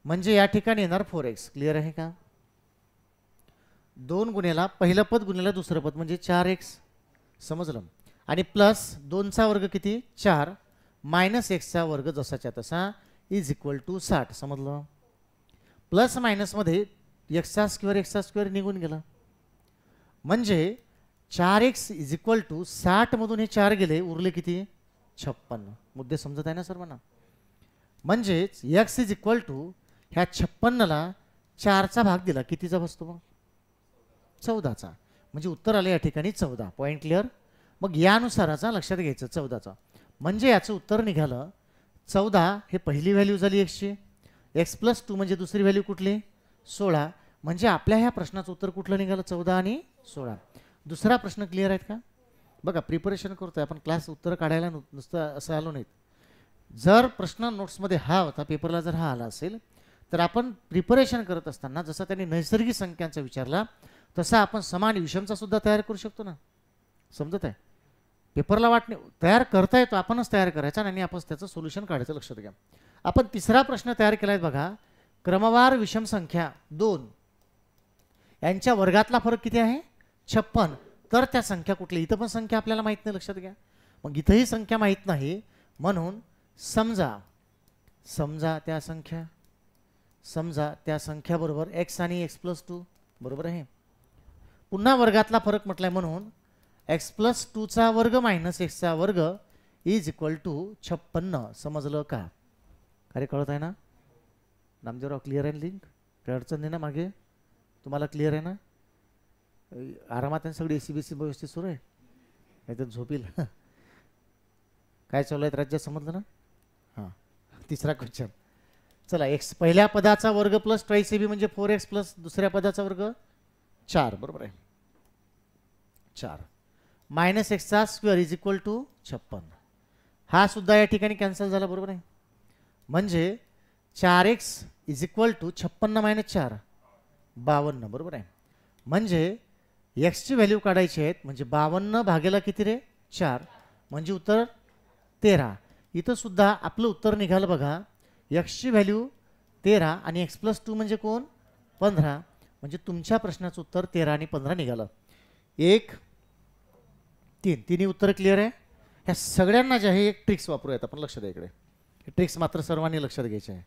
म्हणजे या ठिकाणी येणार 4x. क्लिअर आहे का. 2 गुणिला पहिलं पद गुणिला दुसरं पद म्हणजे 4x. समजलं. आणि प्लस 2 चा वर्ग किती 4 मायनस x चा वर्ग जसाच्या तसा इज इक्वल टू 60. समजलं. प्लस मायनस मध्ये x चा स्क्वेअर निघून गेला, म्हणजे 4x इज इक्वल टू 60 मधून हे 4 गेले, उरले किती 56. मुद्दे समजत आहे ना सर्वांना. म्हणजेच x इज इक्वल टू ह्या 56ला 4चा भाग दिला, कितीचा बसतो मग 14चा. म्हणजे उत्तर आले या ठिकाणी 14. Point clear. मग यानुसाराचा लक्षात घ्यायचं 14चा, म्हणजे याचं उत्तर निघालं 14. हे पहिली व्हॅल्यू झाली x ची, x+2 म्हणजे दुसरी व्हॅल्यू कुठली 16. म्हणजे आपल्या ह्या प्रश्नाचं उत्तर कुठलं निघालं 14 आणि 16. दुसरा प्रश्न क्लिअर आहेत का. बघा प्रिपरेशन करतोय आपण, क्लास उत्तर काढायला नुसतं असं आलो नाहीत. जर प्रश्न नोट्समध्ये हा होता, पेपरला जर हा आला असेल, तर आपण प्रिपरेशन करत असताना जसं त्यांनी नैसर्गिक संख्यांचा विचारला तसा आपण समान विषमचा सुद्धा तयार करू शकतो ना. समजत आहे. पेपरला वाटणे तयार करता येतो, आपणच तयार करायचा आणि आपण त्याचं सोल्युशन काढायचं. लक्षात घ्या. आपण तिसरा प्रश्न तयार केलाय बघा. क्रमवार विषम संख्या 2 यांच्या वर्गातला फरक किती आहे 56. तर त्या संख्या कुठली. इथं पण संख्या आपल्याला माहित नाही, लक्षात घ्या. मग इथंही संख्या माहित नाही, म्हणून समजा त्या संख्या बरोबर x आणि x+2, बरोबर आहे. पुन्हा वर्गातला फरक म्हटलाय म्हणून x+2 चा वर्ग मायनस x चा वर्ग इज इक्वल टू 56. समजलं का? अरे कळत आहे ना नामदेवराव? क्लिअर आहे लिंक? काही अडचण नाही ना मागे? तुम्हाला क्लिअर आहे ना? आरामात आहे सगळी ACBC व्यवस्थित सुरू आहे? नाही तर झोपील. काय चालू आहे राज्यात समजलं ना? हां, तिसरा क्वेश्चन. चला, एक्स पहिल्या पदाचा वर्ग प्लस ट्वाईस AB म्हणजे 4x प्लस दुसऱ्या पदाचा वर्ग 4. बरोबर आहे. 4 मायनस एक्सचा स्क्वेअर इज इक्वल टू 56. हा सुद्धा या ठिकाणी कॅन्सल झाला. बरोबर आहे. म्हणजे 4x is equal to 56 minus 4 52. बरोबर आहे. म्हणजे एक्सची व्हॅल्यू काढायची आहेत. म्हणजे 52 भागेला किती रे? 4. म्हणजे उत्तर 13. इथं सुद्धा आपलं उत्तर निघालं बघा. एक्सची व्हॅल्यू 13 आणि x प्लस 2 म्हणजे कोण? 15. म्हणजे तुमच्या प्रश्नाचं उत्तर 13 आणि 15 निघालं. 1 3 तिन्ही उत्तर क्लिअर आहे. ह्या सगळ्यांना जे आहे एक ट्रिक्स वापरूयात आपण. लक्ष द्या इकडे. हे ट्रिक्स मात्र सर्वांनी लक्षात घ्यायचे आहे.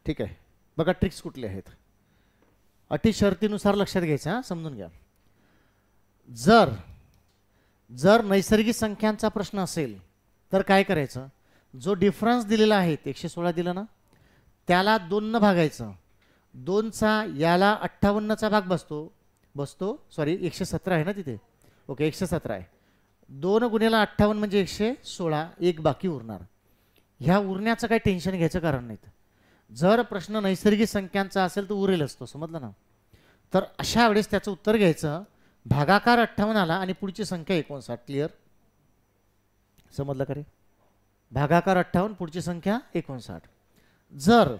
ठीक आहे. बघा ट्रिक्स कुठले आहेत. अटी शर्तीनुसार लक्षात घ्यायचं. समजून घ्या. जर नैसर्गिक संख्यांचा प्रश्न असेल तर काय करायचं? जो डिफरन्स दिलेला आहे 116 दिला ना, त्याला 2 न भागायचं. 2चा याला 58चा भाग बसतो. सॉरी 117 आहे ना तिथे. ओके 117 आहे. 2 गुणिले 58 म्हणजे 116. एक बाकी उरणार. ह्या उरण्याचं काही टेन्शन घ्यायचं कारण नाही. जर प्रश्न नैसर्गिक संख्यांचा असेल तर उरेल असतो. समजलं ना? तर अशा वेळेस त्याचं उत्तर घ्यायचं. भागाकार 58 आला आणि पुढची संख्या 59. क्लिअर? समजलं का रे? भागाकार 58 पुढची संख्या 59. जर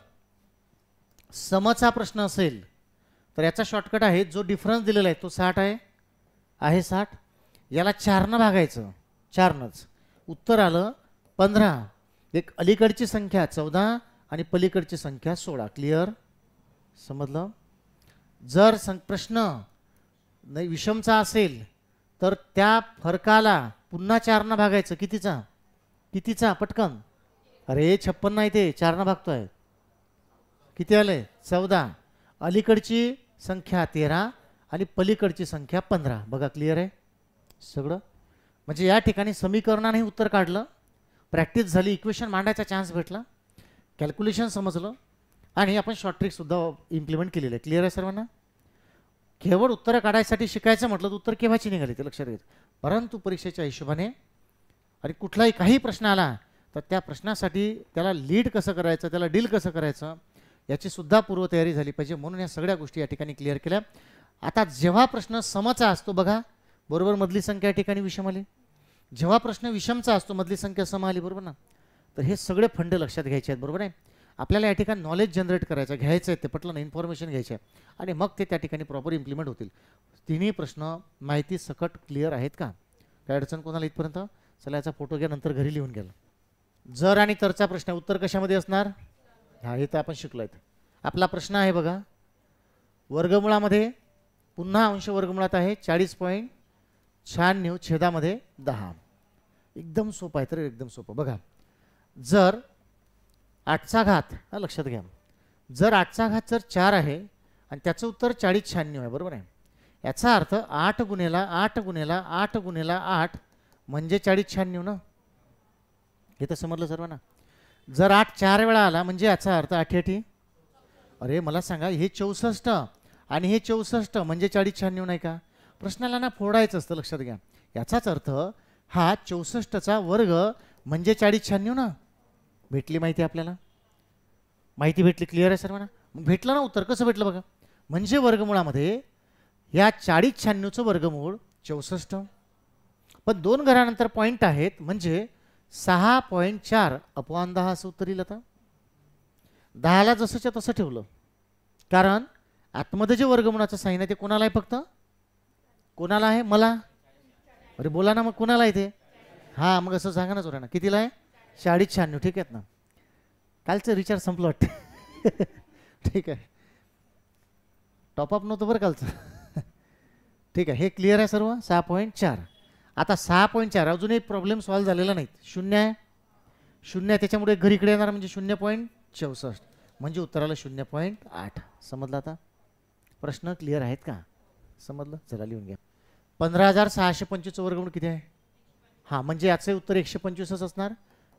समचा प्रश्न असेल तर याचा शॉर्टकट आहे. जो डिफरन्स दिलेला आहे तो 60 आहे 60. याला 4 न भागायचं. 4 नच. उत्तर आलं 15. एक अलीकडची संख्या 14 आणि पलीकडची संख्या 16. क्लिअर? समजलं? जर प्रश्न विषमचा असेल तर त्या फरकाला पुन्हा 4 न भागायचं. कितीचा? पटकन. अरे 56 नाही ते 4 न भागतोय. किती आले? 14. अलीकडची संख्या 13 आणि पलीकडची संख्या 15. बघा क्लिअर आहे सगळं. म्हणजे या ठिकाणी समीकरणाने उत्तर काढलं. प्रॅक्टिस झाली. इक्वेशन मांडायचा चान्स भेटला. कॅल्क्युलेशन समजलं आणि आपण शॉर्ट ट्रिक सुद्धा इम्प्लिमेंट केलेलं आहे. क्लिअर आहे सर्वांना? केवळ उत्तरं काढायसाठी शिकायचं म्हटलं तर उत्तर केव्हाची निघाली ते लक्षात घ्यायचं. परंतु परीक्षेच्या हिशोबाने आणि कुठलाही काही प्रश्न आला तर त्या प्रश्नासाठी त्याला लीड कसं करायचं, त्याला डील कसं करायचं याची सुद्धा पूर्वतयारी झाली पाहिजे. म्हणून या सगळ्या गोष्टी या ठिकाणी क्लिअर केल्या. आता जेव्हा प्रश्न समचा असतो बघा, बरोबर मधली संख्या या ठिकाणी विषम आली. जेव्हा प्रश्न विषमचा असतो मधली संख्या सम आली. बरोबर ना? तर हे सगळे फंड लक्षात घ्यायचे आहेत. बरोबर आहे? आपल्याला या ठिकाणी नॉलेज जनरेट करायचं, घ्यायचं आहे ते पटलं ना, इन्फॉर्मेशन घ्यायचे आणि मग ते त्या ठिकाणी प्रॉपर इम्प्लिमेंट होतील. तिन्ही प्रश्न माहिती सकट क्लिअर आहेत का? काय अडचण कोणाला इथपर्यंत? चला याचा फोटो घ्या, नंतर घरी लिहून घ्या. जर आणि तरचा प्रश्न उत्तर कशामध्ये असणार? हा हे तर आपण शिकलोय. आपला प्रश्न आहे बघा वर्गमुळामध्ये पुन्हा अंश वर्गमुळात आहे 40.96 छेदामध्ये 10. एकदम सोपं आहे. तर एकदम सोपं बघा. जर 8चा घात लक्षात घ्या. जर 8चा घात जर 4 आहे आणि त्याचं उत्तर 40.96 आहे. बरोबर आहे? याचा अर्थ 8 गुणेला 8 गुणेला 8 गुणेला 8 म्हणजे 40.96 ना. हे तर समजलं सर्वांना? जर 8 4 वेळा आला म्हणजे याचा अर्थ 8 8. अरे मला सांगा हे 64 आणि हे 64 म्हणजे 40.96 नाही का? प्रश्नाला ना फोडायचं असतं. लक्षात घ्या. याचाच अर्थ हा 64चा वर्ग म्हणजे 40.96 ना. भेटली माहिती आपल्याला? माहिती भेटली? क्लिअर आहे सर्वांना? मग भेटलं ना उत्तर. कसं भेटलं बघा. म्हणजे वर्गमुळामध्ये या 40.96चं वर्गमूळ 64. पण 2 घरानंतर पॉईंट आहेत म्हणजे 6.4 अपॉन 10 असं उत्तर येईल. आता 10ला जसंच्या तसं ठेवलं कारण आतमध्ये जे वर्गमुळाचं साइन आहे ते कोणाला आहे? फक्त कोणाला आहे? मला. अरे बोला ना मग कोणाला आहे ते? हां मग असं सांगा ना जोरानं. कितीला आहे? 40.96. ठीक आहेत ना? कालचं रिचार्ज संपलं वाटतं. ठीक आहे. टॉपअप नव्हतं बरं कालचं. ठीक आहे. हे क्लिअर आहे सर्व. 6.4. आता 6.4 अजून एक प्रॉब्लेम सॉल्व्ह झालेला नाही. 0 आहे. 0 आहे त्याच्यामुळे घरी इकडे येणार म्हणजे 0.64 म्हणजे उत्तराला 0.8. समजलं आता? प्रश्न क्लिअर आहेत का? समजलं? चला लिहून घ्या. 15,625 वर्गमूळ किती आहे? हां, म्हणजे याचं उत्तर 125च असणार,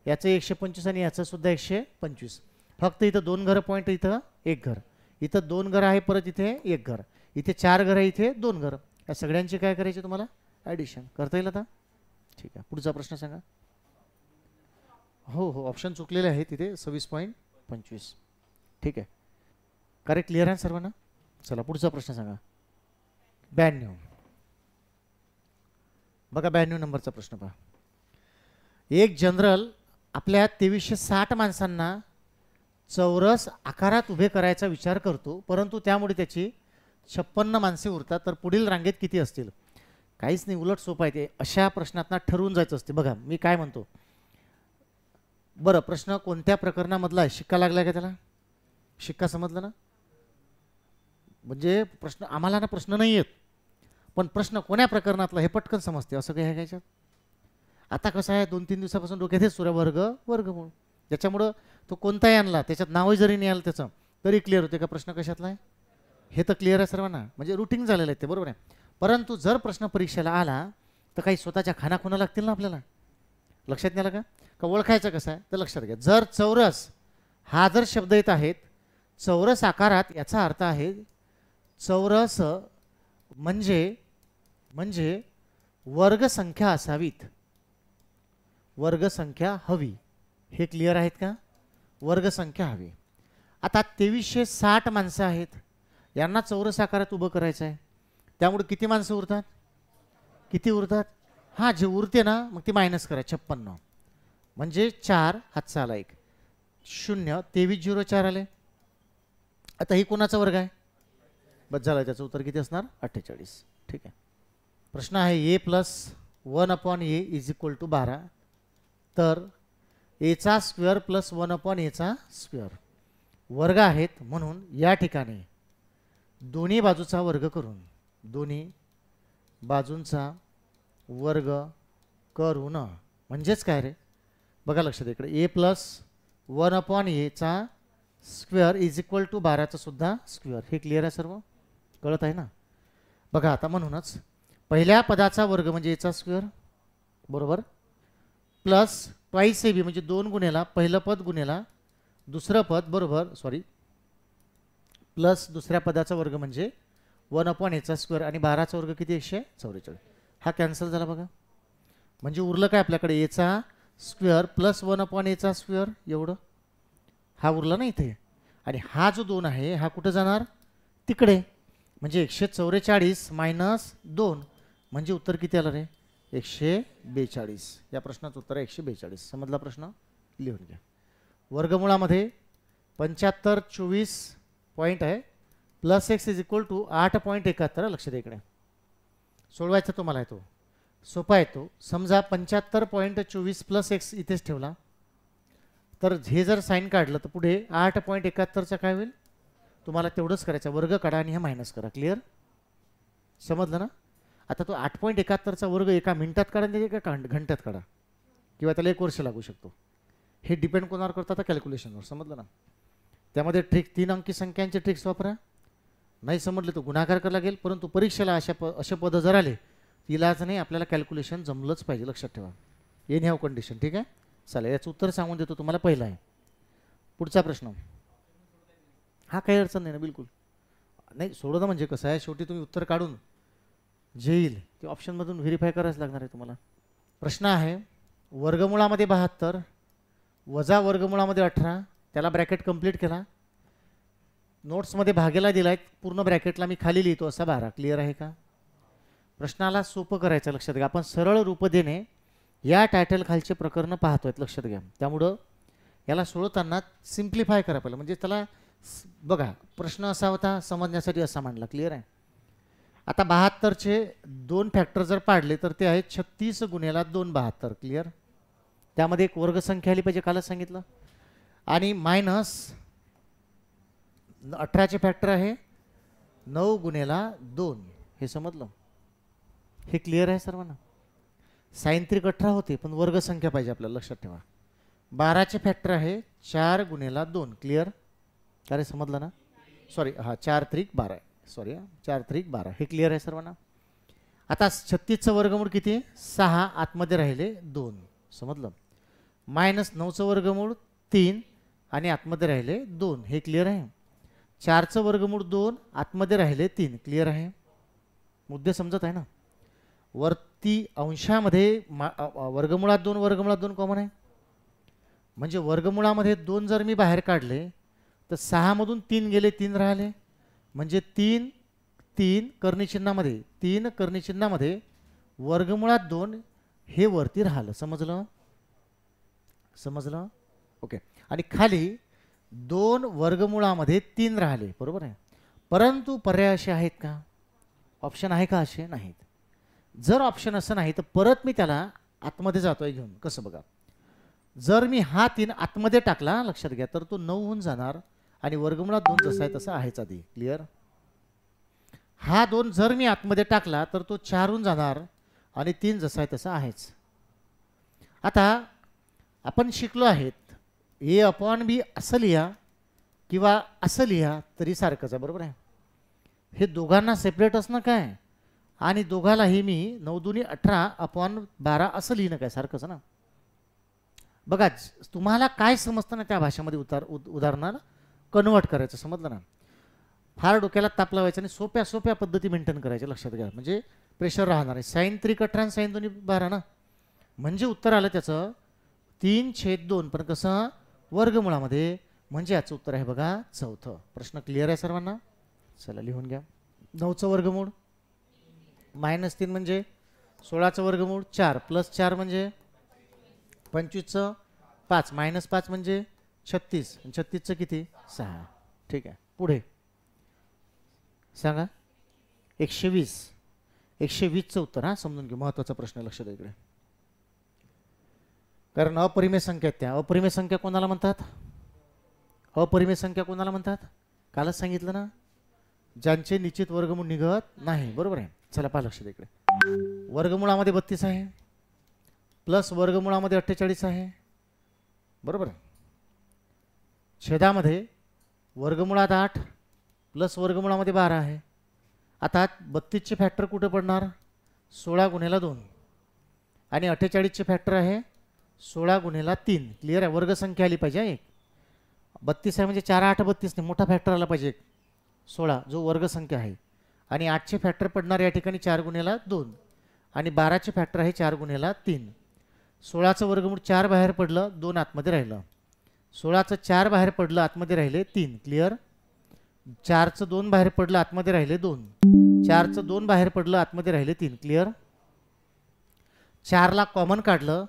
याचं 125 आणि याचं सुद्धा 125. फक्त इथं 2 घरं पॉईंट, इथं 1 घर, इथं 2 घरं आहे, परत इथे 1 घर, इथे 4 घरं, इथे 2 घरं. या सगळ्यांची काय करायची तुम्हाला ॲडिशन करता येईल आता. ठीक आहे, पुढचा प्रश्न सांगा. हो हो, ऑप्शन चुकलेले आहे तिथे 26.25. ठीक आहे, करेक्ट, क्लिअर आहे सर्वांना. चला पुढचा प्रश्न सांगा. 92. बघा 92 नंबरचा प्रश्न पहा. एक जनरल आपल्या 2360 माणसांना चौरस आकारात उभे करायचा विचार करतो, परंतु त्यामुळे त्याची 56 माणसे उरतात, तर पुढील रांगेत किती असतील. काहीच नाही, उलट सोपं आहे ते. अशा प्रश्नांना ठरवून जायचं असते. बघा मी काय म्हणतो, बरं प्रश्न कोणत्या प्रकरणामधला आहे, शिक्का लागला का त्याला, शिक्का समजलं ना. म्हणजे प्रश्न आम्हाला ना प्रश्न नाही येत, पण प्रश्न कोण्या प्रकरणातला हे पटकन समजते, असं काही आहे याच्यात. आता कसं आहे, 2-3 दिवसापासून डोक्यात हे सूर्य वर्गमूळ, त्याच्यामुळं तो कोणताही आणला त्याच्यात नावही जरी नाही आलं त्याचं तरी क्लिअर होते का प्रश्न कशातला आहे. हे तर क्लिअर आहे सर्वांना, म्हणजे रुटीन झालेलं आहे ते, बरोबर आहे. परंतु जर प्रश्न परीक्षेला आला तर काही स्वतःच्या खानाखुना लागतील ना आपल्याला. लक्षात नाही आलं का ओळखायचं कसं आहे, तर लक्षात घ्या. जर चौरस हा जर शब्द येत आहेत चौरस आकारात, याचा अर्थ आहे चौरस म्हणजे वर्गसंख्या असावीत, वर्गसंख्या हवी. हे क्लिअर आहेत का, वर्गसंख्या हवी. आता 2360 माणसं आहेत, यांना चौरस आकारात उभं करायचं आहे, त्यामुळे किती माणसं उरतात, किती उरतात. हां, जे उरते ना मग ती मायनस करा, 56 म्हणजे 4 हातचा आला 1 0, 2304 आले. आता ही कोणाचा वर्ग आहे, बस झालं, त्याचं उत्तर किती असणार 48. ठीक आहे, प्रश्न आहे a+1/a इज इक्वल टू 12, तर एचा स्क्वेअर प्लस 1/a स्क्वेअर वर्ग आहेत, म्हणून या ठिकाणी दोन्ही बाजूचा वर्ग करून, दोन्ही बाजूंचा वर्ग करून म्हणजेच काय रे, बघा लक्षात इकडे a+1/a square is equal to 12चा सुद्धा स्क्वेअर. हे क्लिअर आहे, सर्व कळत आहे ना. बघा आता म्हणूनच पहिल्या पदाचा वर्ग म्हणजे याचा स्क्वेअर बरोबर, प्लस ट्वाईस ab म्हणजे 2 गुणेला पहिलं पद गुणेला दुसरं पद बरोबर, सॉरी, प्लस दुसऱ्या पदाचा वर्ग म्हणजे 1/a स्क्वेअर, आणि 12चा वर्ग किती 144. हा कॅन्सल झाला बघा, म्हणजे उरलं काय आपल्याकडे याचा स्क्वेअर प्लस 1/a स्क्वेअर एवढं, हा उरला ना इथे. आणि हा जो 2 आहे हा कुठं जाणार, तिकडे, म्हणजे 144 मायनस 2 म्हणजे उत्तर किती आलं रे 142. या प्रश्नाचं उत्तर आहे 142. समजला प्रश्न, लिहून घ्या. वर्गमुळामध्ये 75 24 पॉईंट आहे, plus x is equal to 8.71. लक्ष द्या इकडे, सोडवायचा तुम्हाला आहे तो सोपा आहे तो. समजा 75.24 प्लस एक्स इथेच ठेवला, तर हे जर साईन काढलं तर पुढे 8.71चा काय होईल, तुम्हाला तेवढंच करायचं, वर्ग काढा आणि हे मायनस करा. क्लिअर, समजलं ना. आता तो 8.71चा वर्ग एका मिनिटात काढा का घंट्यात काढा, किंवा त्याला 1 वर्ष लागू शकतो, हे डिपेंड कोणावर करतात, कॅल्क्युलेशनवर. समजलं ना. त्यामध्ये ट्रिक 3 अंकी संख्यांचे ट्रिक्स वापरा, नाही समजले तर गुणाकार करायला लागेल. परंतु परीक्षेला असे पद जर आले तिलाच नाही, आपल्याला कॅल्क्युलेशन जमलंच पाहिजे, लक्षात ठेवा. एनी हाव कंडिशन. ठीक आहे, चालेल, याचं उत्तर सांगून देतो तुम्हाला. पहिला आहे पुढचा प्रश्न. हा काही अडचण नाही ना, बिलकुल नाही. सोडवणं म्हणजे कसं आहे, शेवटी तुम्ही उत्तर काढून जे येईल ते ऑप्शनमधून व्हेरीफाय करायच लागणार आहे तुम्हाला. प्रश्न आहे वर्गमुळामध्ये 72 वजा वर्गमुळामध्ये 18, त्याला ब्रॅकेट कंप्लीट केला, नोट्समध्ये भागेला दिलाय, पूर्ण ब्रॅकेटला मी खाली लिहितो असा 12. क्लिअर आहे का. प्रश्नाला सोपं करायचं, लक्षात घ्या. आपण सरळ रूप देणे या टायटल खालचे प्रकरण पाहतोय, लक्षात घ्या. त्यामुळं याला सोडवताना सिम्प्लिफाय करा पहिलं, म्हणजे त्याला बघा प्रश्न असा होता समजण्यासाठी असा मांडला. क्लिअर आहे. आता 72चे 2 फॅक्टर जर पाडले तर ते आहेत 36 गुणेला 2 72. क्लिअर, त्यामध्ये एक वर्गसंख्या आली पाहिजे, कालच सांगितलं, आणि मायनस 18चे फॅक्टर आहे 9 गुणेला 2. हे समजलं, हे क्लिअर आहे सर्वांना. साइन त्रिक 18 होते पण वर्गसंख्या पाहिजे आपल्याला, लक्षात ठेवा. 12चे फॅक्टर आहे 4 गुणेला 2. क्लिअर, अरे समजलं ना, सॉरी, हा 4 त्रिक 12 आहे, सॉरी 4 त्रिक 12. हे क्लिअर आहे सर्वांना. आता 36चं वर्गमूळ किती 6 आतमध्ये राहिले 2 समजलं. -9चं वर्गमूळ 3 आणि आतमध्ये राहिले 2 हे क्लिअर आहे. 4चं वर्गमूळ 2 आतमध्ये राहिले 3 क्लिअर आहे. मुद्दे समजत आहे ना. वरती अंशामध्ये वर्गमुळात 2 कॉमन आहे म्हणजे वर्गमुळामध्ये 2 जर मी बाहेर काढले तर 6 मधून 3 गेले 3 राहिले म्हणजे 3 3 कर्णचिन्हामध्ये 3 कर्णचिन्हामध्ये वर्गमुळात 2 हे वरती राहिलं. समजलं समजलं ओके. आणि खाली 2 वर्गमुळामध्ये 3 राहिले बरोबर आहे. परंतु पर्याय असे आहेत का ऑप्शन आहे का असे नाहीत. जर ऑप्शन असं नाही तर परत मी त्याला आतमध्ये जातोय घेऊन. कसं बघा जर मी हा 3 आतमध्ये टाकला लक्षात घ्या तर तो 9 होऊन जाणार आणि वर्गमुळात 2 जसा आहे तसा आहेच आधी क्लिअर. हा 2 जर मी आतमध्ये टाकला तर तो 4 होऊन जाणार आणि 3 जसा आहे तसा आहेच. आता आपण शिकलो आहेत A/B असं लिहा किंवा असं लिहा तरी सारखंच आहे बरोबर आहे. हे दोघांना सेपरेट असणं काय आणि दोघालाही मी 9 दुनी 18/12 असं लिहिणं काय सारखंच ना. बघा तुम्हाला काय समजतं ना त्या भाषेमध्ये उदाहरणाला कन्वर्ट करायचं समजलं ना. फार डोक्याला ताप लावायचं आणि सोप्या सोप्या पद्धती मेंटेन करायच्या लक्षात घ्या म्हणजे प्रेशर राहणार आहे. sin 3 18 sin 2 12 ना म्हणजे उत्तर आलं त्याचं 3/2 पण कसं वर्गमुळामध्ये म्हणजे याचं उत्तर आहे बघा चौथं. प्रश्न क्लिअर आहे सर्वांना. चला लिहून घ्या. 9चं वर्गमूळ -3 म्हणजे 16चं वर्गमूळ 4 +4 म्हणजे 25चं 5 -5 म्हणजे 36 आणि 36चं किती 6 ठीक आहे. पुढे सांगा 120 120चं उत्तर हा समजून घे. महत्वाचा प्रश्न लक्षात इकडे कारण अपरिमेय संख्या आहेत त्या. अपरिमेय संख्या कोणाला म्हणतात अपरिमेय संख्या कोणाला म्हणतात कालच सांगितलं ना ज्यांचे निश्चित वर्गमूळ निघत नाही बरोबर आहे. चला पहा लक्षात इकडे वर्गमुळामध्ये 32 आहे प्लस वर्गमुळामध्ये 48 आहे बरोबर. छेदामध्ये वर्गमुळात 8 प्लस वर्गमुळामध्ये 12 आहे. आता 32चे फॅक्टर कुठे पडणार 16 गुणिले 2 आणि 48चे फॅक्टर आहे 16 गुणिले 3 क्लिअर आहे. वर्गसंख्या आली पाहिजे एक 32 आहे म्हणजे 4 8 32 नाही मोठा फॅक्टर आला पाहिजे 16 जो वर्गसंख्या आहे. आणि 8चे फॅक्टर पडणार या ठिकाणी 4 गुणिले 2 आणि 12चे फॅक्टर आहे 4 गुणिले 3. 16चं वर्गमूळ 4 बाहेर पडलं 2 आतमध्ये राहिलं. 16चं 4 बाहेर पडलं आतमध्ये राहिले 3 क्लिअर. 4चं 2 बाहेर पडलं आतमध्ये राहिले 2. 4चं 2 बाहेर पडलं आतमध्ये राहिले 3 क्लिअर. 4ला कॉमन काढलं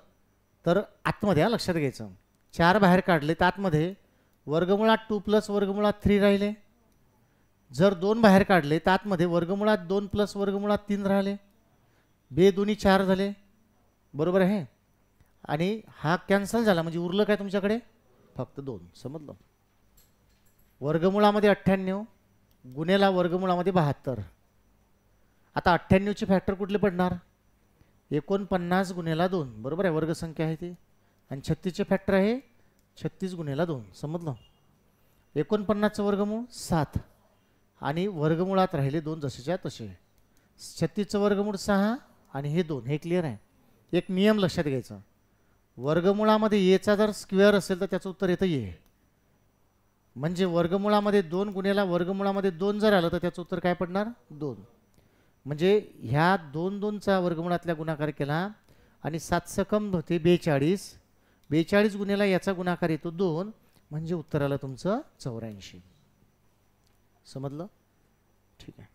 तर आतमध्ये लक्षात घ्यायचं 4 बाहेर काढले तर आतमध्ये वर्गमुळात 2 प्लस वर्गमुळात 3 राहिले. जर 2 बाहेर काढले तर आतमध्ये वर्गमुळात 2 प्लस वर्गमुळात 3 राहिले. 2 दुनी 4 झाले बरोबर आहे. आणि हा कॅन्सल झाला म्हणजे उरलं काय तुमच्याकडे फक्त 2 समजलं. वर्गमुळामध्ये 98 गुणेला वर्गमुळामध्ये 72. आता 98चे फॅक्टर कुठले पडणार 49 गुणेला 2 बरोबर आहे वर्गसंख्या आहे ती. आणि 36चे फॅक्टर आहे 36 गुणेला 2 समजलं. 49चं वर्गमूळ 7 आणि वर्गमुळात राहिले 2 जसेच्या तसे. 36चं वर्गमूळ 6 आणि हे 2 हे क्लिअर आहे. एक नियम लक्षात घ्यायचा वर्गमुळामध्ये येचा जर स्क्वेअर असेल तर त्याचं उत्तर येतं ये म्हणजे वर्गमुळामध्ये 2 गुणेला वर्गमुळामध्ये 2 जर आलं तर त्याचं उत्तर काय पडणार 2. म्हणजे ह्या 2 2चा वर्गमुळातल्या गुणाकार केला आणि 7 सकम होते 42. 42 गुणेला याचा गुणाकार येतो 2 म्हणजे उत्तर आलं तुमचं 84. समजलं ठीक आहे.